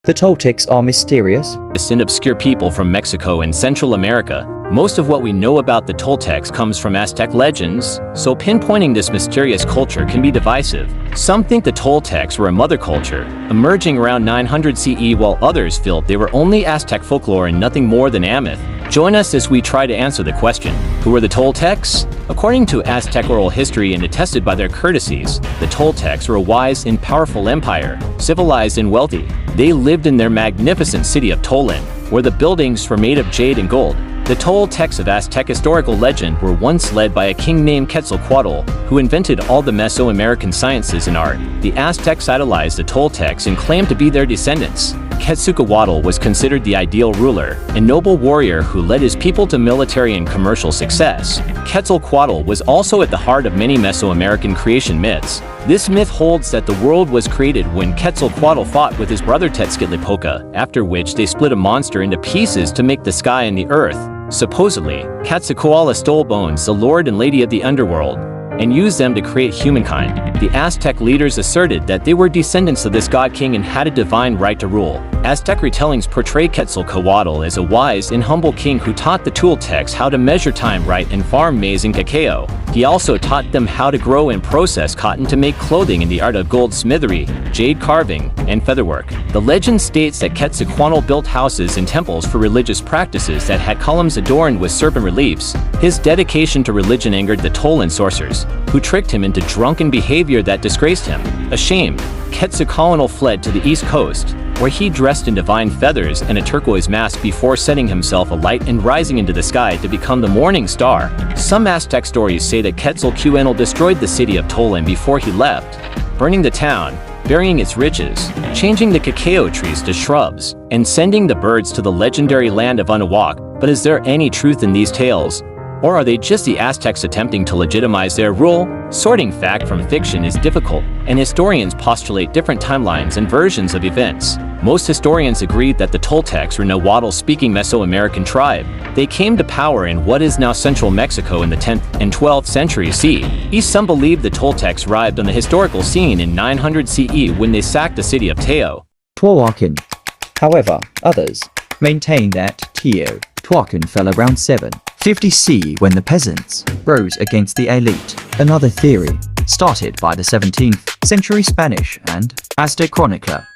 The Toltecs are mysterious. And obscure people from Mexico and Central America. Most of what we know about the Toltecs comes from Aztec legends, so pinpointing this mysterious culture can be divisive. Some think the Toltecs were a mother culture, emerging around 900 CE, while others feel they were only Aztec folklore and nothing more than Ameth. Join us as we try to answer the question, who were the Toltecs? According to Aztec oral history and attested by their courtesies, the Toltecs were a wise and powerful empire, civilized and wealthy. They lived in their magnificent city of Tolan, where the buildings were made of jade and gold. The Toltecs of Aztec historical legend were once led by a king named Quetzalcoatl, who invented all the Mesoamerican sciences and art. The Aztecs idolized the Toltecs and claimed to be their descendants. Quetzalcoatl was considered the ideal ruler, a noble warrior who led his people to military and commercial success. Quetzalcoatl was also at the heart of many Mesoamerican creation myths. This myth holds that the world was created when Quetzalcoatl fought with his brother Tezcatlipoca, after which they split a monster into pieces to make the sky and the earth. Supposedly, Quetzalcoatl stole Bones, the lord and lady of the underworld, and used them to create humankind. The Aztec leaders asserted that they were descendants of this god king and had a divine right to rule. Aztec retellings portray Quetzalcoatl as a wise and humble king who taught the Toltecs how to measure time right and farm maize and cacao. He also taught them how to grow and process cotton to make clothing and the art of goldsmithery, jade carving, and featherwork. The legend states that Quetzalcoatl built houses and temples for religious practices that had columns adorned with serpent reliefs. His dedication to religion angered the Tolan sorcerers, who tricked him into drunken behavior that disgraced him. Ashamed, Quetzalcoatl fled to the east coast, where he dressed in divine feathers and a turquoise mask before setting himself alight and rising into the sky to become the morning star. Some Aztec stories say that Quetzalcoatl destroyed the city of Tolan before he left, burning the town, burying its riches, changing the cacao trees to shrubs, and sending the birds to the legendary land of Anahuac. But is there any truth in these tales? Or are they just the Aztecs attempting to legitimize their rule? Sorting fact from fiction is difficult, and historians postulate different timelines and versions of events. Most historians agree that the Toltecs were a Nahuatl-speaking Mesoamerican tribe. They came to power in what is now central Mexico in the 10th and 12th century CE. Some believe the Toltecs arrived on the historical scene in 900 CE when they sacked the city of Teotihuacan. However, others maintain that Teotihuacan fell around 750 CE when the peasants rose against the elite. Another theory, started by the 17th century Spanish and Aztec chronicler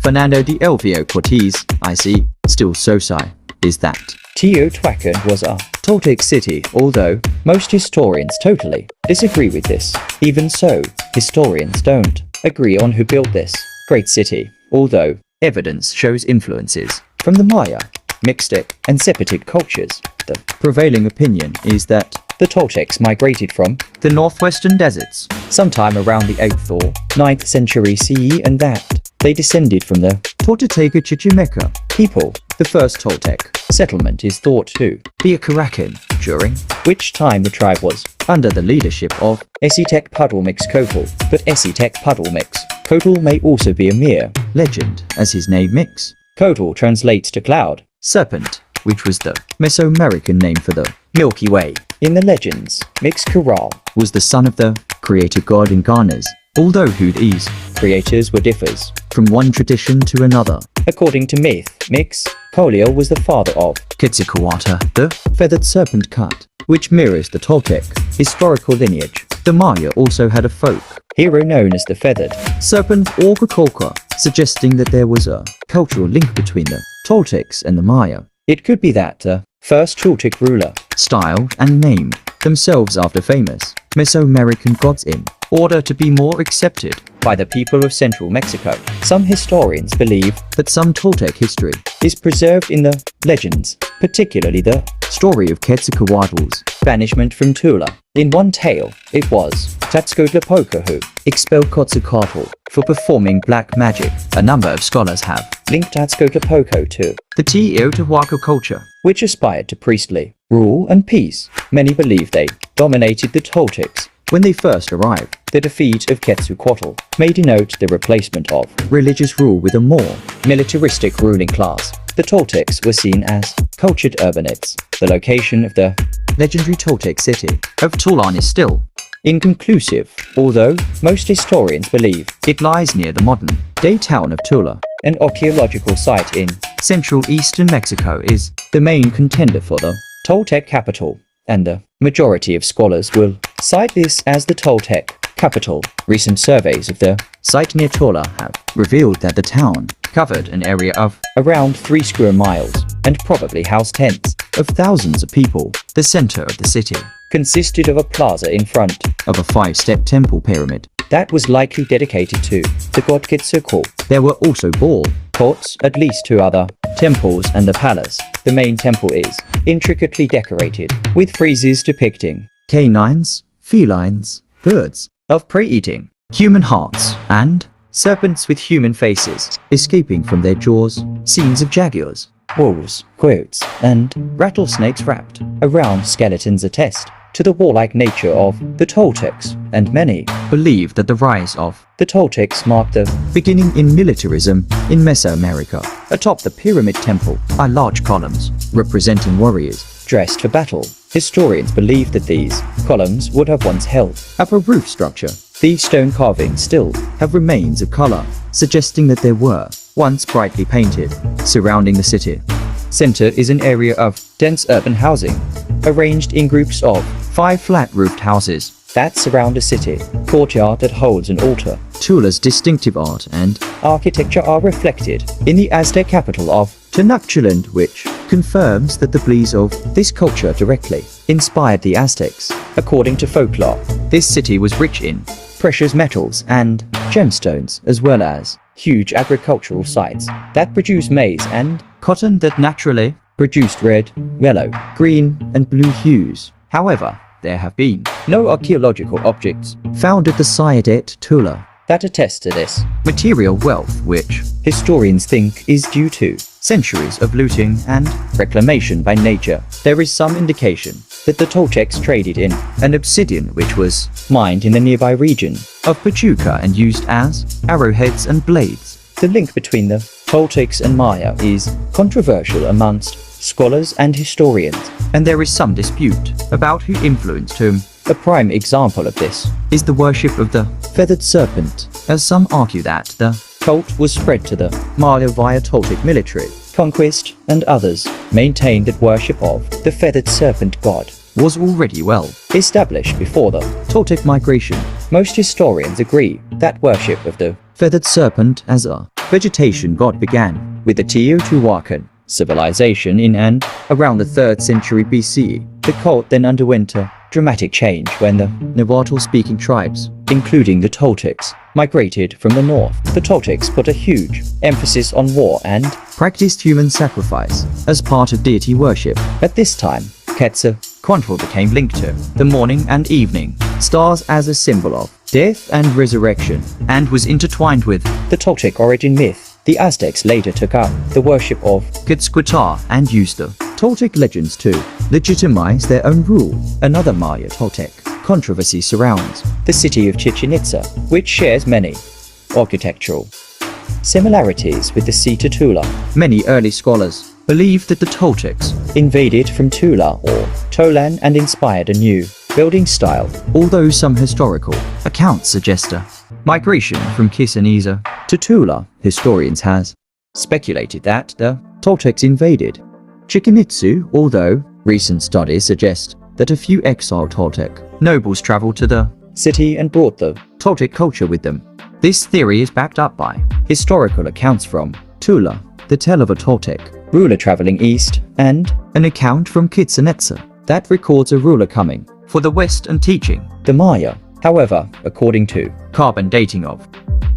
Fernando de Elvio Cortés, I.C. still Sosi, is that Teotihuacan was a Toltec city, although most historians totally disagree with this. Even so, historians don't agree on who built this great city, although evidence shows influences from the Maya, Mixtec, and Zapotic cultures. The prevailing opinion is that the Toltecs migrated from the northwestern deserts sometime around the 8th or 9th century CE, and that they descended from the Tolteca Chichimeca people. The first Toltec settlement is thought to be a Caracan, during which time the tribe was under the leadership of Esitec Puddlemix-Cotl, but Esitec Puddlemix-Cotl may also be a mere legend, as his name Mix-Cotl translates to cloud serpent, which was the Mesoamerican name for the Milky Way. In the legends, Mix-Corral was the son of the creator god Incarnas, although who these creators were differs from one tradition to another. According to myth, Mix-Coliel was the father of Quetzalcoatl, the feathered serpent cut, which mirrors the Toltec historical lineage. The Maya also had a folk hero known as the feathered serpent or Kukulka, suggesting that there was a cultural link between the Toltecs and the Maya. It could be that the first Toltec ruler styled and named themselves after famous Mesoamerican gods in order to be more accepted by the people of central Mexico. Some historians believe that some Toltec history is preserved in the legends, particularly the story of Quetzalcoatl's banishment from Tula. In one tale, it was Tezcatlipoca who expelled Quetzalcoatl for performing black magic. A number of scholars have linked Tezcatlipoca to the Teotihuacan culture, which aspired to priestly rule and peace. Many believe they dominated the Toltecs when they first arrived. The defeat of Quetzalcoatl may denote the replacement of religious rule with a more militaristic ruling class. The Toltecs were seen as cultured urbanites. The location of the legendary Toltec city of Tolan is still inconclusive, although most historians believe it lies near the modern-day town of Tula. an archaeological site in central eastern Mexico, is the main contender for the Toltec capital, and the majority of scholars will cite this as the Toltec capital. Recent surveys of the site near Tula have revealed that the town covered an area of around 3 square miles and probably housed tens of thousands of people. The center of the city consisted of a plaza in front of a 5-step temple pyramid that was likely dedicated to the god Quetzalcoatl. There were also ball courts, at least 2 other temples, and the palace. The main temple is intricately decorated with friezes depicting canines, felines, birds of prey eating human hearts, and serpents with human faces escaping from their jaws, scenes of jaguars, wolves, coyotes, and rattlesnakes wrapped around skeletons attest to the warlike nature of the Toltecs, and many believe that the rise of the Toltecs marked the beginning in militarism in Mesoamerica. Atop the pyramid temple are large columns representing warriors dressed for battle. Historians believe that these columns would have once held up a roof structure. These stone carvings still have remains of color, suggesting that they were once brightly painted. Surrounding the city center is an area of dense urban housing, arranged in groups of 5 flat-roofed houses that surround a city courtyard that holds an altar. Tula's distinctive art and architecture are reflected in the Aztec capital of Tenochtitlan, which confirms that the beliefs of this culture directly inspired the Aztecs. According to folklore, this city was rich in precious metals and gemstones, as well as huge agricultural sites that produced maize and cotton that naturally produced red, yellow, green, and blue hues. However, there have been no archaeological objects found at the site at Tula that attest to this material wealth, which historians think is due to centuries of looting and reclamation by nature. There is some indication that the Toltecs traded in an obsidian which was mined in the nearby region of Pachuca and used as arrowheads and blades. The link between the Toltecs and Maya is controversial amongst scholars and historians, and there is some dispute about who influenced whom. A prime example of this is the worship of the feathered serpent, as some argue that the cult was spread to the Maya via Toltec military conquest, and others maintain that worship of the feathered serpent god was already well established before the Toltec migration. Most historians agree that worship of the feathered serpent as a vegetation god began with the Teotihuacan civilization in and around the 3rd century BCE. The cult then underwent a dramatic change when the Nahuatl-speaking tribes, including the Toltecs, migrated from the north. The Toltecs put a huge emphasis on war and practiced human sacrifice as part of deity worship. At this time, Quetzalcoatl became linked to the morning and evening stars as a symbol of death and resurrection, and was intertwined with the Toltec origin myth. The Aztecs later took up the worship of Quetzalcoatl and used the Toltec legends to legitimize their own rule. Another Maya Toltec controversy surrounds the city of Chichen Itza, which shares many architectural similarities with the city Tula. Many early scholars believe that the Toltecs invaded from Tula or Tolan and inspired a new building style, although some historical accounts suggest a migration from Chichen Itza to Tula. Historians has speculated that the Toltecs invaded Chichen Itza, although recent studies suggest that a few exiled Toltec nobles traveled to the city and brought the Toltec culture with them. This theory is backed up by historical accounts from Tula that tell of a Toltec ruler traveling east, and an account from Chichen Itza that records a ruler coming for the west and teaching the Maya. However, according to carbon dating of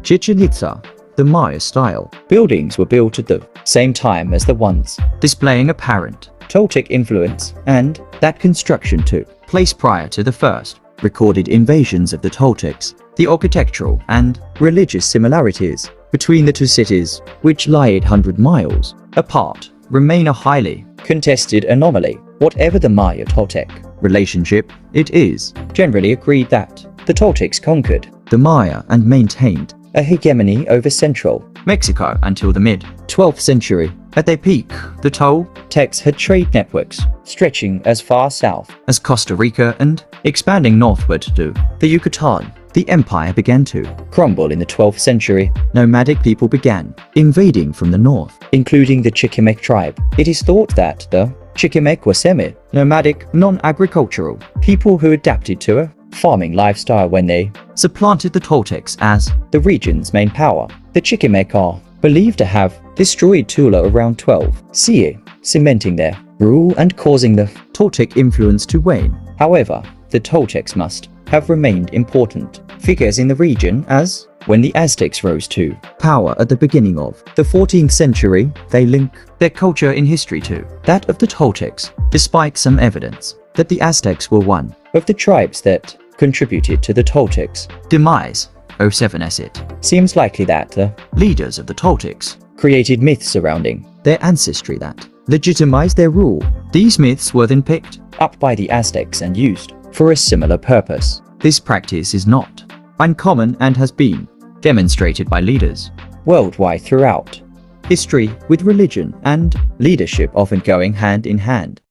Chichen Itza, the Maya style buildings were built at the same time as the ones displaying apparent Toltec influence, and that construction took place prior to the first recorded invasions of the Toltecs. The architectural and religious similarities between the two cities, which lie 800 miles apart, remain a highly contested anomaly. Whatever the Maya-Toltec relationship, it is generally agreed that the Toltecs conquered the Maya and maintained a hegemony over central Mexico until the mid-12th century. At their peak, the Toltecs had trade networks stretching as far south as Costa Rica and expanding northward to the Yucatan. the empire began to crumble in the 12th century. Nomadic people began invading from the north, including the Chichimeque tribe. It is thought that the Chichimeque were semi-nomadic, non-agricultural people who adapted to a farming lifestyle when they supplanted the Toltecs as the region's main power. The Chichimeque are believed to have destroyed Tula around 12 CE, cementing their rule and causing the Toltec influence to wane. However, the Toltecs must have remained important figures in the region, as when the Aztecs rose to power at the beginning of the 14th century, they link their culture in history to that of the Toltecs, despite some evidence that the Aztecs were one of the tribes that contributed to the Toltecs' demise. 07s it seems likely that the leaders of the Toltecs created myths surrounding their ancestry that legitimized their rule. These myths were then picked up by the Aztecs and used for a similar purpose. This practice is not uncommon and has been demonstrated by leaders worldwide throughout history, with religion and leadership often going hand in hand.